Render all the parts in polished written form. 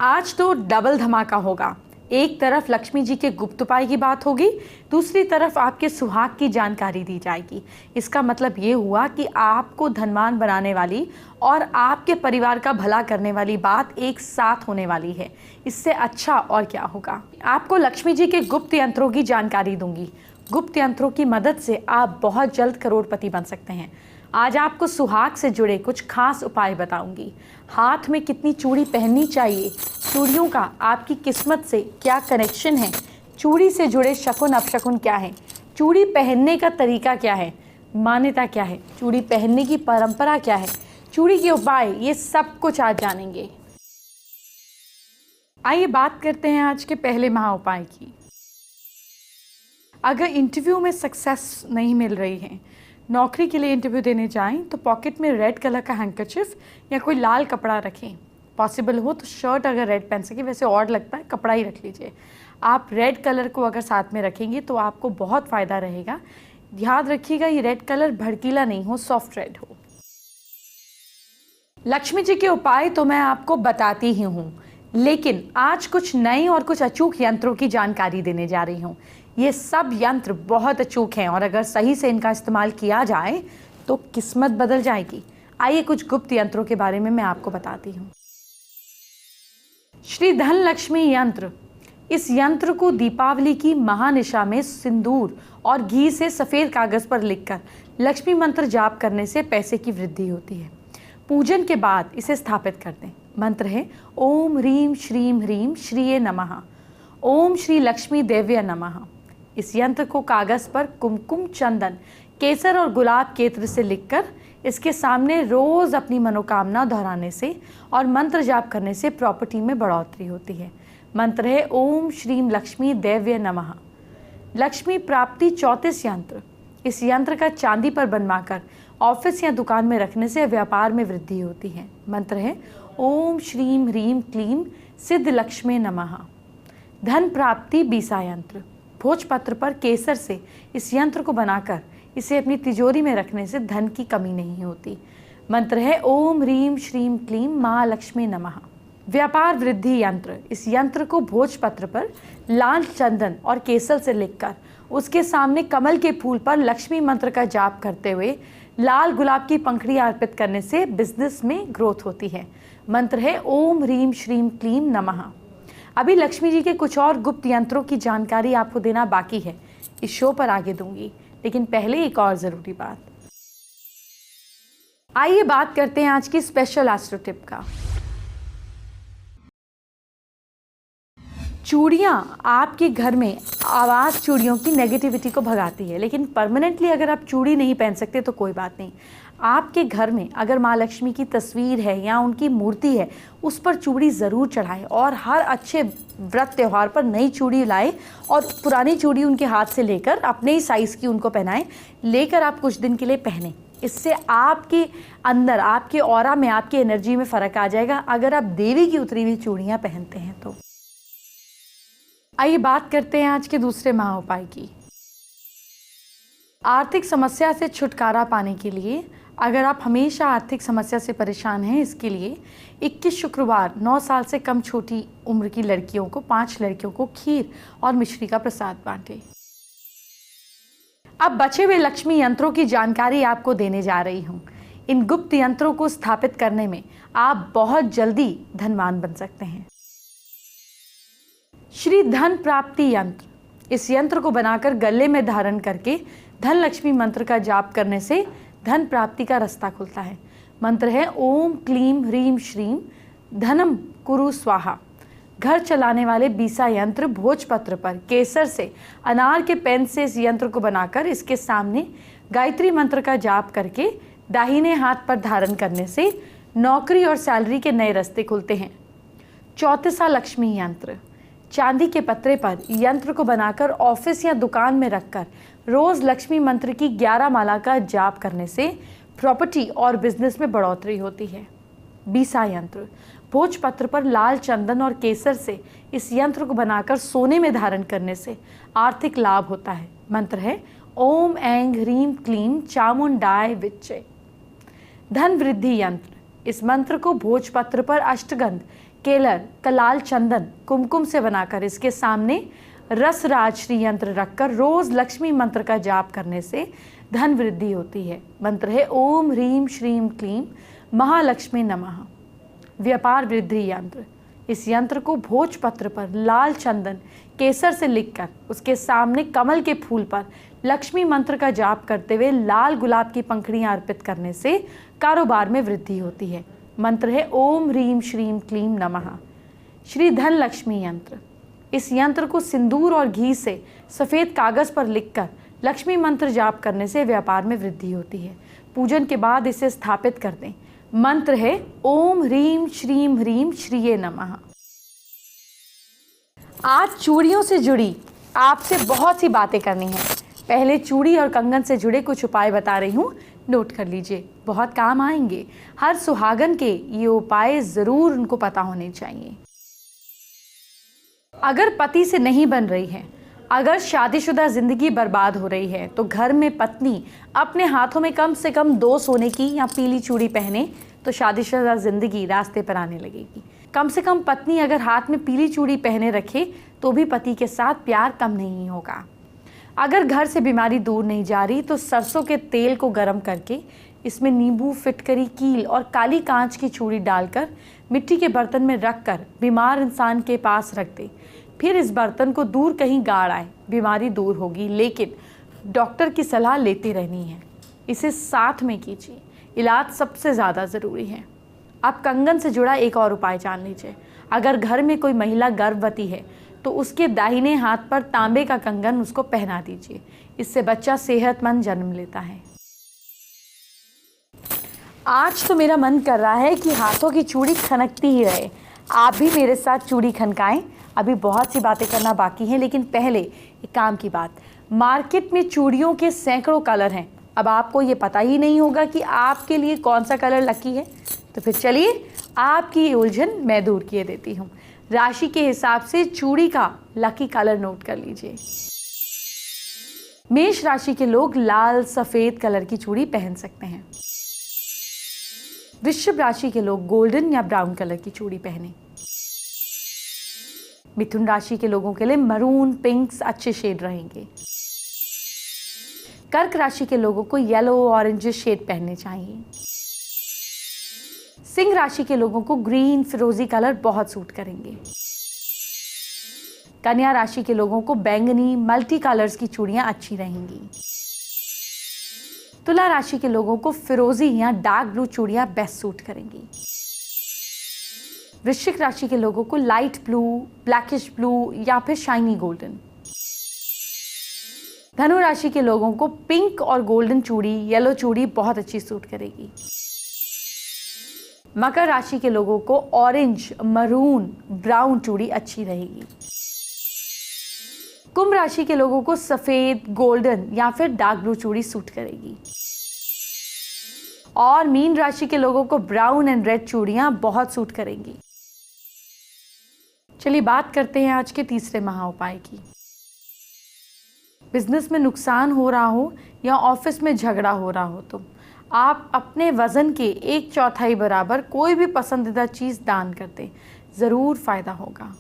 आज तो डबल धमाका होगा। एक तरफ लक्ष्मी जी के गुप्त उपाय की बात होगी, दूसरी तरफ आपके सुहाग की जानकारी दी जाएगी। इसका मतलब ये हुआ कि आपको धनवान बनाने वाली और आपके परिवार का भला करने वाली बात एक साथ होने वाली है। इससे अच्छा और क्या होगा। आपको लक्ष्मी जी के गुप्त यंत्रों की जानकारी दूंगी। गुप्त यंत्रों की मदद से आप बहुत जल्द करोड़पति बन सकते हैं। आज आपको सुहाग से जुड़े कुछ खास उपाय बताऊंगी। हाथ में कितनी चूड़ी पहननी चाहिए, चूड़ियों का आपकी किस्मत से क्या कनेक्शन है, चूड़ी से जुड़े शकुन अपशकुन क्या है, चूड़ी पहनने का तरीका क्या है, मान्यता क्या है, चूड़ी पहनने की परंपरा क्या है, चूड़ी के उपाय, ये सब कुछ आज जानेंगे। आइए बात करते हैं आज के पहले महा उपाय की। अगर इंटरव्यू में सक्सेस नहीं मिल रही है, नौकरी के लिए इंटरव्यू देने जाएं तो पॉकेट में रेड कलर का हैंकरचिफ या कोई लाल कपड़ा रखें। पॉसिबल हो तो शर्ट अगर रेड पहन सके, वैसे और लगता है कपड़ा ही रख लीजिए। आप रेड कलर को अगर साथ में रखेंगे तो आपको बहुत फ़ायदा रहेगा। याद रखिएगा ये रेड कलर भड़कीला नहीं हो, सॉफ्ट रेड हो। लक्ष्मी जी के उपाय तो मैं आपको बताती ही हूँ, लेकिन आज कुछ नए और कुछ अचूक यंत्रों की जानकारी देने जा रही हूँ। ये सब यंत्र बहुत अचूक हैं और अगर सही से इनका इस्तेमाल किया जाए तो किस्मत बदल जाएगी। आइए कुछ गुप्त यंत्रों के बारे में मैं आपको बताती हूँ। श्री धन लक्ष्मी यंत्र। इस यंत्र को दीपावली की महानिशा में सिंदूर और घी से सफ़ेद कागज़ पर लिखकर लक्ष्मी मंत्र जाप करने से पैसे की वृद्धि होती है। पूजन के बाद इसे स्थापित कर दें। मंत्र है ओम ह्रीं श्रीं ह्रीं श्रीये नमः, ओम श्री लक्ष्मी देव्य नमः। इस यंत्र को कागज़ पर कुमकुम, चंदन, केसर और गुलाब के इत्र से लिखकर इसके सामने रोज़ अपनी मनोकामना दोहराने से और मंत्र जाप करने से प्रॉपर्टी में बढ़ोतरी होती है। मंत्र है ओम श्रीं लक्ष्मी देव्य नमः। लक्ष्मी प्राप्ति 34 यंत्र। इस यंत्र का चांदी पर बनवाकर ऑफिस या दुकान में रखने से व्यापार में वृद्धि होती है। मंत्र है ओम श्रीं ह्रीं क्लीं सिद्ध लक्ष्मी नमः। धन प्राप्ति 20 यंत्र। भोजपत्र पर केसर से इस यंत्र को बनाकर इसे अपनी तिजोरी में रखने से धन की कमी नहीं होती। मंत्र है ओम ह्रीं श्रीं क्लीं महालक्ष्मी नमः। व्यापार वृद्धि यंत्र। इस यंत्र को भोजपत्र पर लाल चंदन और केसर से लिखकर उसके सामने कमल के फूल पर लक्ष्मी मंत्र का जाप करते हुए लाल गुलाब की पंखड़ी अर्पित करने से बिजनेस में ग्रोथ होती है। मंत्र है ओम ह्रीं श्रीं क्लीं नमः। अभी लक्ष्मी जी के कुछ और गुप्त यंत्रों की जानकारी आपको देना बाकी है, इस शो पर आगे दूंगी, लेकिन पहले एक और ज़रूरी बात। आइए बात करते हैं आज की स्पेशल एस्ट्रो टिप का। चूड़ियाँ आपके घर में आवाज़ चूड़ियों की नेगेटिविटी को भगाती है, लेकिन परमानेंटली अगर आप चूड़ी नहीं पहन सकते तो कोई बात नहीं। आपके घर में अगर माँ लक्ष्मी की तस्वीर है या उनकी मूर्ति है, उस पर चूड़ी ज़रूर चढ़ाएं और हर अच्छे व्रत त्यौहार पर नई चूड़ी लाएं और पुरानी चूड़ी उनके हाथ से लेकर अपने ही साइज़ की उनको पहनाएं, लेकर आप कुछ दिन के लिए पहनें। इससे आपके अंदर, आपके ऑरा में, आपकी एनर्जी में फ़र्क आ जाएगा अगर आप देवी की उतरी हुई चूड़ियाँ पहनते हैं तो। आइए बात करते हैं आज के दूसरे महा उपाय की। आर्थिक समस्या से छुटकारा पाने के लिए, अगर आप हमेशा आर्थिक समस्या से परेशान हैं, इसके लिए 21 शुक्रवार 9 साल से कम छोटी उम्र की लड़कियों को, 5 लड़कियों को खीर और मिश्री का प्रसाद बांटें। अब बचे हुए लक्ष्मी यंत्रों की जानकारी आपको देने जा रही हूँ। इन गुप्त यंत्रों को स्थापित करने में आप बहुत जल्दी धनवान बन सकते हैं। श्री धन प्राप्ति यंत्र। इस यंत्र को बनाकर गले में धारण करके धन लक्ष्मी मंत्र का जाप करने से धन प्राप्ति का रास्ता खुलता है। मंत्र है ओम क्लीं ह्रीं श्रीं धनम कुरु स्वाहा। घर चलाने वाले 20 यंत्र भोजपत्र पर केसर से अनार के पेन से इस यंत्र को बनाकर इसके सामने गायत्री मंत्र का जाप करके दाहिने हाथ पर धारण करने से नौकरी और सैलरी के नए रास्ते खुलते हैं। 34 लक्ष्मी यंत्र। चांदी के पत्रे पर यंत्र को बनाकर ऑफिस या दुकान में रखकर रोज़ लक्ष्मी मंत्र की 11 माला का जाप करने से प्रॉपर्टी और बिजनेस में बढ़ोतरी होती है। 20 यंत्र। भोजपत्र पर लाल चंदन और केसर से इस यंत्र को बनाकर सोने में धारण करने से आर्थिक लाभ होता है। मंत्र है ओम ऐं ह्रीं क्लीं चामुंडाय विच्चे। धन वृद्धि यंत्र। इस मंत्र को भोजपत्र पर अष्टगंध केलर का लाल चंदन कुमकुम से बनाकर इसके सामने रसराज श्री यंत्र रखकर रोज लक्ष्मी मंत्र का जाप करने से धन वृद्धि होती है। मंत्र है ओम ह्रीम श्रीम क्लीम महालक्ष्मी नमः। व्यापार वृद्धि यंत्र। इस यंत्र को भोजपत्र पर लाल चंदन केसर से लिखकर उसके सामने कमल के फूल पर लक्ष्मी मंत्र का जाप करते हुए लाल गुलाब की पंखुड़ियां अर्पित करने से कारोबार में वृद्धि होती है। मंत्र है ओम ह्रीम श्रीम क्लीम नमः। श्री धन लक्ष्मी यंत्र। इस यंत्र को सिंदूर और घी से सफ़ेद कागज़ पर लिखकर लक्ष्मी मंत्र जाप करने से व्यापार में वृद्धि होती है। पूजन के बाद इसे स्थापित कर दें। मंत्र है ओम ह्रीम श्रीम ह्रीम श्रीये नमः। आज चूड़ियों से जुड़ी आपसे बहुत सी बातें करनी है। पहले चूड़ी और कंगन से जुड़े कुछ उपाय बता रही हूँ, नोट कर लीजिए, बहुत काम आएंगे। हर सुहागन के ये उपाय ज़रूर उनको पता होने चाहिए। अगर पति से नहीं बन रही है, अगर शादीशुदा जिंदगी बर्बाद हो रही है, तो घर में पत्नी अपने हाथों में कम से कम 2 सोने की या पीली चूड़ी पहने तो शादीशुदा जिंदगी रास्ते पर आने लगेगी। कम से कम पत्नी अगर हाथ में पीली चूड़ी पहने रखे तो भी पति के साथ प्यार कम नहीं होगा। अगर घर से बीमारी दूर नहीं जा रही तो सरसों के तेल को गर्म करके इसमें नींबू, फिटकरी, कील और काली कांच की चूड़ी डालकर मिट्टी के बर्तन में रखकर बीमार इंसान के पास रख दे। फिर इस बर्तन को दूर कहीं गाड़ आए, बीमारी दूर होगी, लेकिन डॉक्टर की सलाह लेती रहनी है। इसे साथ में कीजिए, इलाज सबसे ज़्यादा ज़रूरी है। अब कंगन से जुड़ा एक और उपाय जान लीजिए। अगर घर में कोई महिला गर्भवती है तो उसके दाहिने हाथ पर तांबे का कंगन उसको पहना दीजिए। इससे बच्चा सेहतमंद जन्म लेता है। आज तो मेरा मन कर रहा है कि हाथों की चूड़ी खनकती ही रहे। आप भी मेरे साथ चूड़ी खनकाएं। अभी बहुत सी बातें करना बाकी हैं, लेकिन पहले एक काम की बात। मार्केट में चूड़ियों के सैकड़ों कलर हैं। अब आपको ये पता ही नहीं होगा कि आपके लिए कौन सा कलर लकी है। तो फिर चलिए आपकी ये उलझन मैं दूर किए देती हूँ। राशि के हिसाब से चूड़ी का लकी कलर नोट कर लीजिए। मेष राशि के लोग लाल सफेद कलर की चूड़ी पहन सकते हैं। वृश्चिक राशि के लोग गोल्डन या ब्राउन कलर की चूड़ी पहने। मिथुन राशि के लोगों के लिए मरून, पिंक्स अच्छे शेड रहेंगे। कर्क राशि के लोगों को येलो, ऑरेंज शेड पहनने चाहिए। सिंह राशि के लोगों को ग्रीन, फिरोजी कलर बहुत सूट करेंगे। कन्या राशि के लोगों को बैंगनी, मल्टी कलर्स की चूड़ियां अच्छी रहेंगी। तुला राशि के लोगों को फिरोजी या डार्क ब्लू चूड़ियां बेस्ट सूट करेंगी। वृश्चिक राशि के लोगों को लाइट ब्लू, ब्लैकिश ब्लू या फिर शाइनी गोल्डन। धनु राशि के लोगों को पिंक और गोल्डन चूड़ी, येलो चूड़ी बहुत अच्छी सूट करेगी। मकर राशि के लोगों को ऑरेंज, मरून, ब्राउन चूड़ी अच्छी रहेगी। कुंभ राशि के लोगों को सफेद, गोल्डन या फिर डार्क ब्लू चूड़ी सूट करेगी। और मीन राशि के लोगों को ब्राउन एंड रेड चूड़ियां बहुत सूट करेंगी। चलिए बात करते हैं आज के तीसरे महा उपाय की। बिजनेस में नुकसान हो रहा हो या ऑफिस में झगड़ा हो रहा हो तो आप अपने वजन के 1/4 बराबर कोई भी पसंदीदा चीज दान कर दें, जरूर फायदा होगा।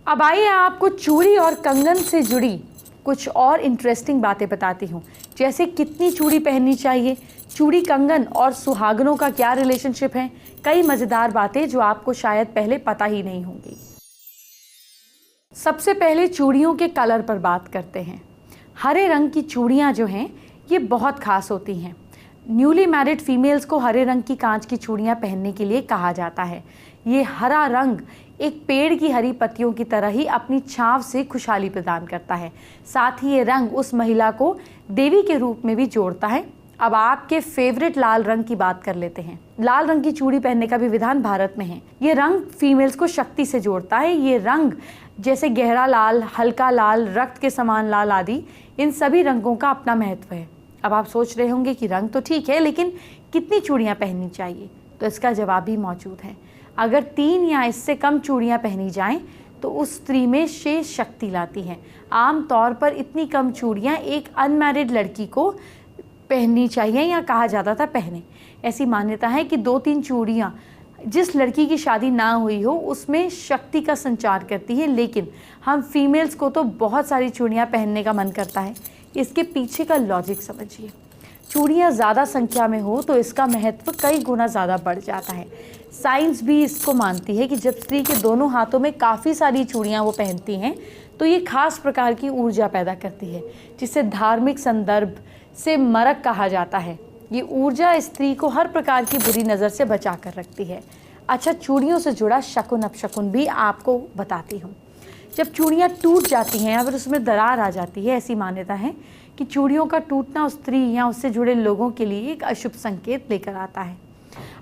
अब आइए आपको चूड़ी और कंगन से जुड़ी कुछ और इंटरेस्टिंग बातें बताती हूँ, जैसे कितनी चूड़ी पहननी चाहिए, चूड़ी, कंगन और सुहागनों का क्या रिलेशनशिप है। कई मजेदार बातें जो आपको शायद पहले पता ही नहीं होंगी। सबसे पहले चूड़ियों के कलर पर बात करते हैं। हरे रंग की चूड़ियाँ जो हैं ये बहुत खास होती हैं। न्यूली मैरिड फीमेल्स को हरे रंग की कांच की चूड़ियाँ पहनने के लिए कहा जाता है। ये हरा रंग एक पेड़ की हरी पत्तियों की तरह ही अपनी छांव से खुशहाली प्रदान करता है। साथ ही ये रंग उस महिला को देवी के रूप में भी जोड़ता है। अब आपके फेवरेट लाल रंग की बात कर लेते हैं। लाल रंग की चूड़ी पहनने का भी विधान भारत में है। ये रंग फीमेल्स को शक्ति से जोड़ता है। ये रंग जैसे गहरा लाल, हल्का लाल, रक्त के समान लाल आदि, इन सभी रंगों का अपना महत्व है। अब आप सोच रहे होंगे कि रंग तो ठीक है, लेकिन कितनी चूड़ियाँ पहननी चाहिए, तो इसका जवाब भी मौजूद है। अगर 3 या इससे कम चूड़ियाँ पहनी जाएं तो उस स्त्री में शेष शक्ति लाती हैं। आमतौर पर इतनी कम चूड़ियाँ एक अनमैरिड लड़की को पहननी चाहिए या कहा जाता था पहने। ऐसी मान्यता है कि 2-3 चूड़ियाँ जिस लड़की की शादी ना हुई हो उसमें शक्ति का संचार करती है, लेकिन हम फीमेल्स को तो बहुत सारी चूड़ियाँ पहनने का मन करता है। इसके पीछे का लॉजिक समझिए। चूड़ियाँ ज़्यादा संख्या में हो तो इसका महत्व कई गुना ज़्यादा बढ़ जाता है। साइंस भी इसको मानती है कि जब स्त्री के दोनों हाथों में काफ़ी सारी चूड़ियाँ वो पहनती हैं तो ये खास प्रकार की ऊर्जा पैदा करती है, जिसे धार्मिक संदर्भ से मरक कहा जाता है। ये ऊर्जा स्त्री को हर प्रकार की बुरी नज़र से बचा कर रखती है। अच्छा, चूड़ियों से जुड़ा शकुन अपशकुन भी आपको बताती हूँ। जब चूड़ियाँ टूट जाती हैं या फिर उसमें दरार आ जाती है, ऐसी मान्यता है कि चूड़ियों का टूटना उस स्त्री या उससे जुड़े लोगों के लिए एक अशुभ संकेत लेकर आता है।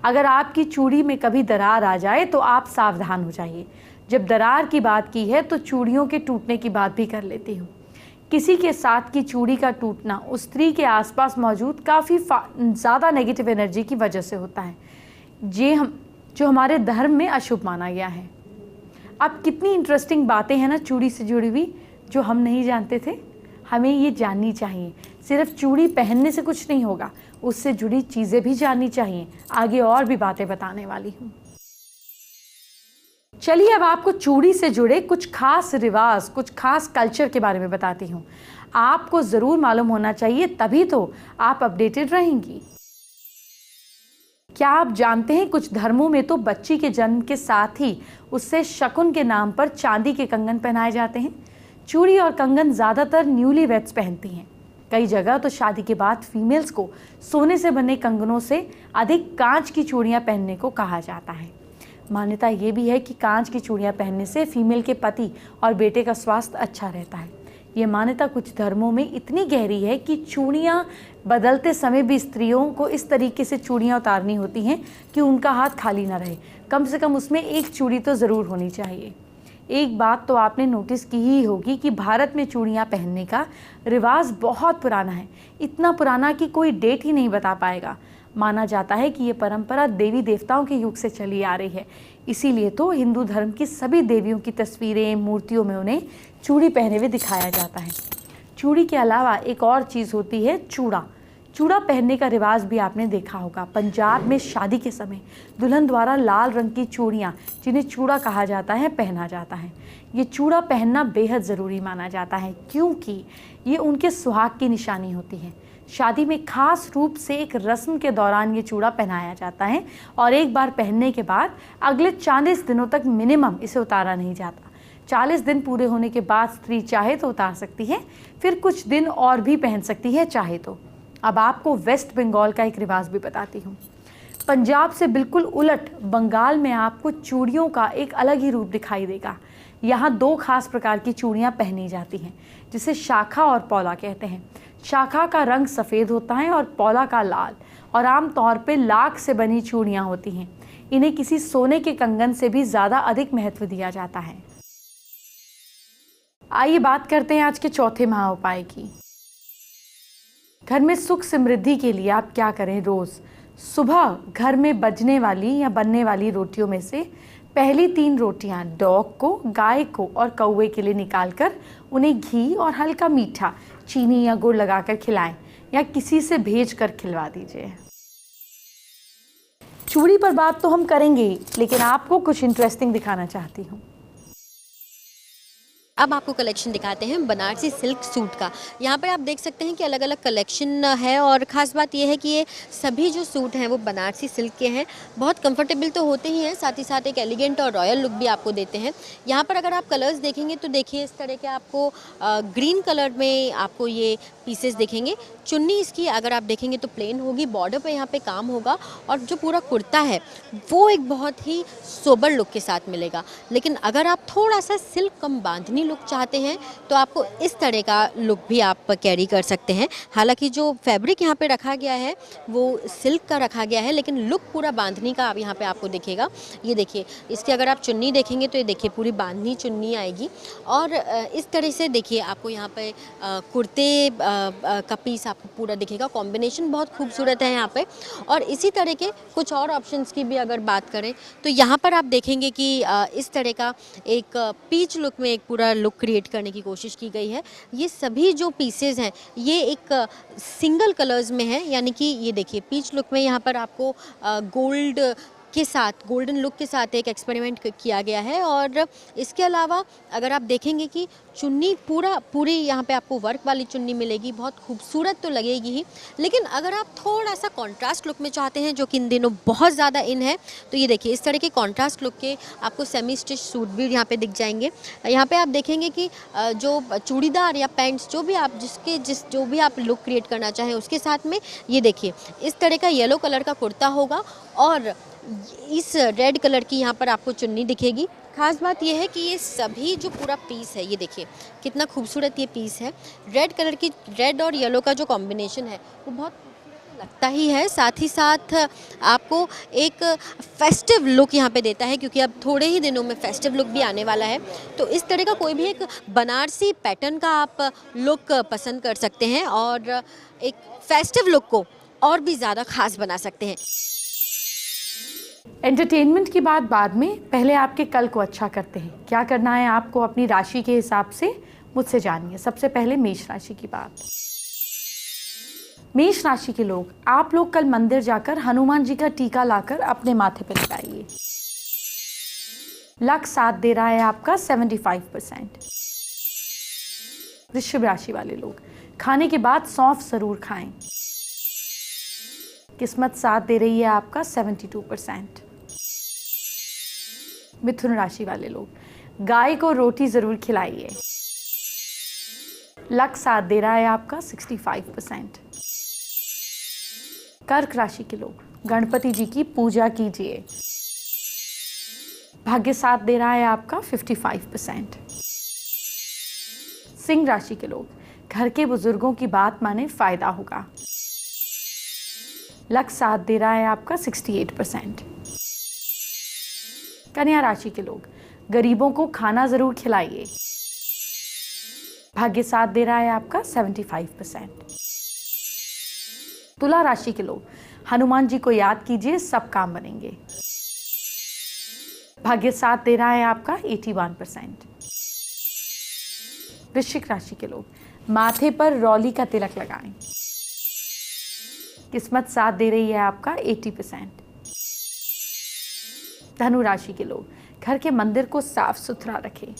अगर आपकी चूड़ी में कभी दरार आ जाए तो आप सावधान हो जाइए। जब दरार की बात की है तो चूड़ियों के टूटने की बात भी कर लेती हूँ। किसी के साथ की चूड़ी का टूटना उस स्त्री के आसपास मौजूद काफ़ी ज़्यादा नेगेटिव एनर्जी की वजह से होता है, जो हमारे धर्म में अशुभ माना गया है। अब कितनी इंटरेस्टिंग बातें हैं ना चूड़ी से जुड़ी हुई, जो हम नहीं जानते थे। हमें ये जाननी चाहिए। सिर्फ चूड़ी पहनने से कुछ नहीं होगा, उससे जुड़ी चीज़ें भी जाननी चाहिए। आगे और भी बातें बताने वाली हूँ। चलिए अब आपको चूड़ी से जुड़े कुछ खास रिवाज, कुछ खास कल्चर के बारे में बताती हूँ। आपको ज़रूर मालूम होना चाहिए, तभी तो आप अपडेटेड रहेंगी। क्या आप जानते हैं कुछ धर्मों में तो बच्ची के जन्म के साथ ही उससे शकुन के नाम पर चांदी के कंगन पहनाए जाते हैं। चूड़ी और कंगन ज़्यादातर न्यूली वेड्स पहनती हैं। कई जगह तो शादी के बाद फीमेल्स को सोने से बने कंगनों से अधिक कांच की चूड़ियाँ पहनने को कहा जाता है। मान्यता ये भी है कि कांच की चूड़ियाँ पहनने से फीमेल के पति और बेटे का स्वास्थ्य अच्छा रहता है। ये मान्यता कुछ धर्मों में इतनी गहरी है कि चूड़ियाँ बदलते समय भी स्त्रियों को इस तरीके से चूड़ियाँ उतारनी होती हैं कि उनका हाथ खाली ना रहे। कम से कम उसमें एक चूड़ी तो ज़रूर होनी चाहिए। एक बात तो आपने नोटिस की ही होगी कि भारत में चूड़ियाँ पहनने का रिवाज बहुत पुराना है। इतना पुराना कि कोई डेट ही नहीं बता पाएगा। माना जाता है कि ये परंपरा देवी देवताओं के युग से चली आ रही है। इसीलिए तो हिंदू धर्म की सभी देवियों की तस्वीरें, मूर्तियों में उन्हें चूड़ी पहने हुए दिखाया जाता है। चूड़ी के अलावा एक और चीज़ होती है चूड़ा। चूड़ा पहनने का रिवाज भी आपने देखा होगा। पंजाब में शादी के समय दुल्हन द्वारा लाल रंग की चूड़ियाँ, जिन्हें चूड़ा कहा जाता है, पहना जाता है। ये चूड़ा पहनना बेहद ज़रूरी माना जाता है, क्योंकि ये उनके सुहाग की निशानी होती है। शादी में खास रूप से एक रस्म के दौरान ये चूड़ा पहनाया जाता है और एक बार पहनने के बाद अगले 40 दिनों तक मिनिमम इसे उतारा नहीं जाता। 40 दिन पूरे होने के बाद स्त्री चाहे तो उतार सकती है, फिर कुछ दिन और भी पहन सकती है चाहे तो। अब आपको वेस्ट बंगाल का एक रिवाज भी बताती हूँ। पंजाब से बिल्कुल उलट बंगाल में आपको चूड़ियों का एक अलग ही रूप दिखाई देगा। यहाँ 2 खास प्रकार की चूड़ियाँ पहनी जाती हैं, जिसे शाखा और पौला कहते हैं। शाखा का रंग सफ़ेद होता है और पौला का लाल, और आमतौर पे लाख से बनी चूड़ियाँ होती हैं। इन्हें किसी सोने के कंगन से भी ज़्यादा अधिक महत्व दिया जाता है। आइए बात करते हैं आज के चौथे महा उपाय की। घर में सुख समृद्धि के लिए आप क्या करें? रोज़ सुबह घर में बजने वाली या बनने वाली रोटियों में से पहली 3 रोटियां डॉग को, गाय को और कौवे के लिए निकालकर उन्हें घी और हल्का मीठा चीनी या गुड़ लगाकर खिलाएं या किसी से भेज कर खिलवा दीजिए। चूड़ी पर बात तो हम करेंगे, लेकिन आपको कुछ इंटरेस्टिंग दिखाना चाहती हूँ। अब आपको कलेक्शन दिखाते हैं बनारसी सिल्क सूट का। यहाँ पर आप देख सकते हैं कि अलग अलग कलेक्शन है और ख़ास बात यह है कि ये सभी जो सूट हैं वो बनारसी सिल्क के हैं। बहुत कंफर्टेबल तो होते ही हैं, साथ ही साथ एक एलिगेंट और रॉयल लुक भी आपको देते हैं। यहाँ पर अगर आप कलर्स देखेंगे तो देखिए इस तरह के आपको ग्रीन कलर में आपको ये पीसेस दिखेंगे। चुन्नी इसकी अगर आप देखेंगे तो प्लेन होगी, बॉर्डर पे यहाँ पे काम होगा और जो पूरा कुर्ता है वो एक बहुत ही सोबर लुक के साथ मिलेगा। लेकिन अगर आप थोड़ा सा सिल्क कम बांधनी लुक चाहते हैं तो आपको इस तरह का लुक भी आप कैरी कर सकते हैं। हालांकि जो फैब्रिक यहाँ पे रखा गया है वो सिल्क का रखा गया है, लेकिन लुक पूरा बांधनी का अब यहाँ पे आपको दिखेगा। ये देखिए, इसकी अगर आप चुन्नी देखेंगे तो ये देखिए पूरी बांधनी चुन्नी आएगी और इस तरह से देखिए आपको यहाँ पे कुर्ते का पीस आपको पूरा दिखेगा। कॉम्बिनेशन बहुत खूबसूरत है यहाँ पे। और इसी तरह के कुछ और ऑप्शंस की भी अगर बात करें तो यहाँ पर आप देखेंगे कि इस तरह का एक पीच लुक में एक पूरा लुक क्रिएट करने की कोशिश की गई है। ये सभी जो पीसेस हैं ये एक सिंगल कलर्स में है, यानी कि ये देखिए पीच लुक में यहाँ पर आपको गोल्ड के साथ, गोल्डन लुक के साथ एक एक्सपेरिमेंट किया गया है। और इसके अलावा अगर आप देखेंगे कि चुन्नी पूरी यहाँ पे आपको वर्क वाली चुन्नी मिलेगी, बहुत खूबसूरत तो लगेगी ही, लेकिन अगर आप थोड़ा सा कॉन्ट्रास्ट लुक में चाहते हैं, जो कि इन दिनों बहुत ज़्यादा इन है, तो ये देखिए इस तरह के कॉन्ट्रास्ट लुक के आपको सेमी स्टिच सूट भी यहाँ पे दिख जाएंगे। यहाँ पे आप देखेंगे कि जो चूड़ीदार या पैंट्स जो भी आप लुक क्रिएट करना चाहें, उसके साथ में ये देखिए इस तरह का येलो कलर का कुर्ता होगा और इस रेड कलर की यहाँ पर आपको चुन्नी दिखेगी। खास बात यह है कि ये सभी जो पूरा पीस है, ये देखिए कितना खूबसूरत ये पीस है। रेड और येलो का जो कॉम्बिनेशन है वो बहुत खूबसूरत लगता ही है, साथ ही साथ आपको एक फेस्टिव लुक यहाँ पे देता है, क्योंकि अब थोड़े ही दिनों में फेस्टिव लुक भी आने वाला है। तो इस तरह का कोई भी एक बनारसी पैटर्न का आप लुक पसंद कर सकते हैं और एक फेस्टिव लुक को और भी ज़्यादा खास बना सकते हैं। एंटरटेनमेंट की बात बाद में, पहले आपके कल को अच्छा करते हैं। क्या करना है आपको अपनी राशि के हिसाब से मुझसे जानिए। सबसे पहले मेष राशि की बात। मेष राशि के लोग, आप लोग कल मंदिर जाकर हनुमान जी का टीका लाकर अपने माथे पर लगाइए। लक साथ दे रहा है आपका 75%। वृश्चिक राशि वाले लोग, खाने के बाद सौंफ जरूर खाएं। किस्मत साथ दे रही है आपका 72%। मिथुन राशि वाले लोग, गाय को रोटी जरूर खिलाइए। लक साथ दे रहा है आपका 65%। कर्क राशि के लोग, गणपति जी की पूजा कीजिए। भाग्य साथ दे रहा है आपका 55%। सिंह राशि के लोग, घर के बुजुर्गों की बात माने, फायदा होगा। लक साथ दे रहा है आपका 68%। कन्या राशि के लोग, गरीबों को खाना जरूर खिलाइए। भाग्य साथ दे रहा है आपका 75%। तुला राशि के लोग, हनुमान जी को याद कीजिए, सब काम बनेंगे। भाग्य साथ दे रहा है आपका 81%। वृश्चिक राशि के लोग, माथे पर रौली का तिलक लगाएं। किस्मत साथ दे रही है आपका 80%। धनु राशि के लोग, घर के मंदिर को साफ सुथरा रखें।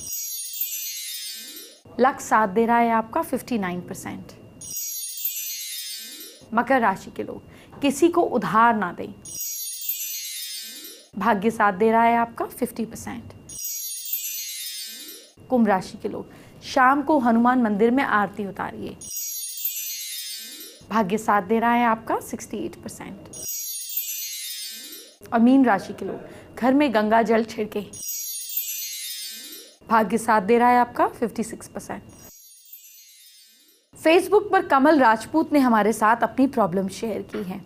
लक साथ दे रहा है आपका 59%। मकर राशि के लोग, किसी को उधार ना दें। भाग्य साथ दे रहा है आपका 50%। कुंभ राशि के लोग, शाम को हनुमान मंदिर में आरती उतारिए। भाग्य साथ दे रहा है आपका 68%। और मीन राशि के लोग, घर में गंगा जल छिड़के। भाग्य साथ दे रहा है आपका 56%। फेसबुक पर कमल राजपूत ने हमारे साथ अपनी प्रॉब्लम शेयर की है।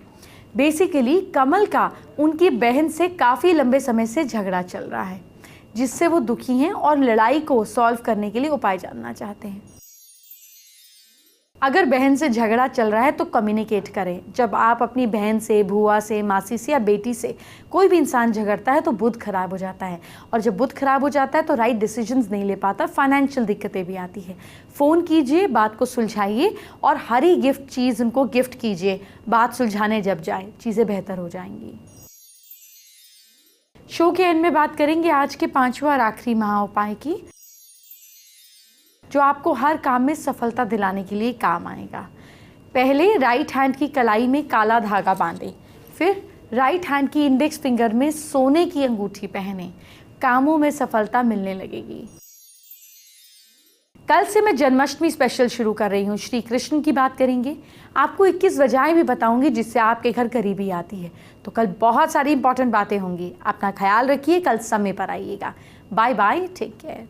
बेसिकली कमल का उनकी बहन से काफ़ी लंबे समय से झगड़ा चल रहा है, जिससे वो दुखी हैं और लड़ाई को सॉल्व करने के लिए उपाय जानना चाहते हैं। अगर बहन से झगड़ा चल रहा है तो कम्युनिकेट करें। जब आप अपनी बहन से, बुआ से, मासी से या बेटी से कोई भी इंसान झगड़ता है तो बुध खराब हो जाता है, और जब बुध खराब हो जाता है तो राइट डिसीजंस नहीं ले पाता, फाइनेंशियल दिक्कतें भी आती है। फ़ोन कीजिए, बात को सुलझाइए और हरी गिफ्ट चीज़ उनको गिफ्ट कीजिए। बात सुलझाने जब जाए चीज़ें बेहतर हो जाएंगी। शो के एंड में बात करेंगे आज के 5वां और आखिरी महा उपाय की, जो आपको हर काम में सफलता दिलाने के लिए काम आएगा। पहले राइट हैंड की कलाई में काला धागा बांधें, फिर राइट हैंड की इंडेक्स फिंगर में सोने की अंगूठी पहनें। कामों में सफलता मिलने लगेगी। कल से मैं जन्माष्टमी स्पेशल शुरू कर रही हूँ। श्री कृष्ण की बात करेंगे, आपको 21 वजहें भी बताऊंगी जिससे आपके घर गरीबी आती है। तो कल बहुत सारी इंपॉर्टेंट बातें होंगी। अपना ख्याल रखिए, कल समय पर आइएगा। Bye bye, take care.